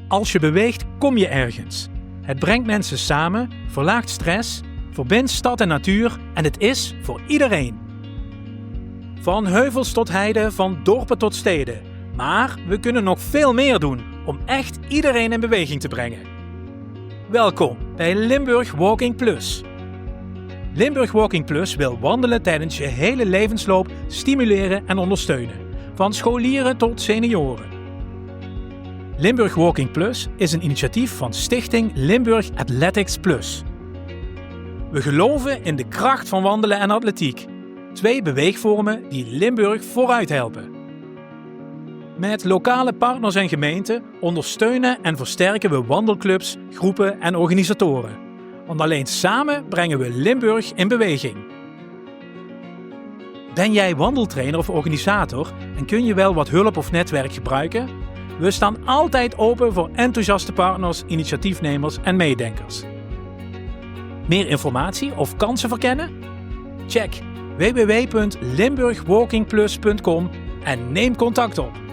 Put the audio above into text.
Als je beweegt, kom je ergens. Het brengt mensen samen, verlaagt stress, verbindt stad en natuur en het is voor iedereen. Van heuvels tot heide, van dorpen tot steden. Maar we kunnen nog veel meer doen om echt iedereen in beweging te brengen. Welkom bij Limburg Walking Plus. Limburg Walking Plus wil wandelen tijdens je hele levensloop stimuleren en ondersteunen. Van scholieren tot senioren. Limburg Walking Plus is een initiatief van Stichting Limburg Athletics Plus. We geloven in de kracht van wandelen en atletiek. 2 beweegvormen die Limburg vooruit helpen. Met lokale partners en gemeenten ondersteunen en versterken we wandelclubs, groepen en organisatoren. Want alleen samen brengen we Limburg in beweging. Ben jij wandeltrainer of organisator en kun je wel wat hulp of netwerk gebruiken? We staan altijd open voor enthousiaste partners, initiatiefnemers en meedenkers. Meer informatie of kansen verkennen? Check www.limburgwalkingplus.com en neem contact op.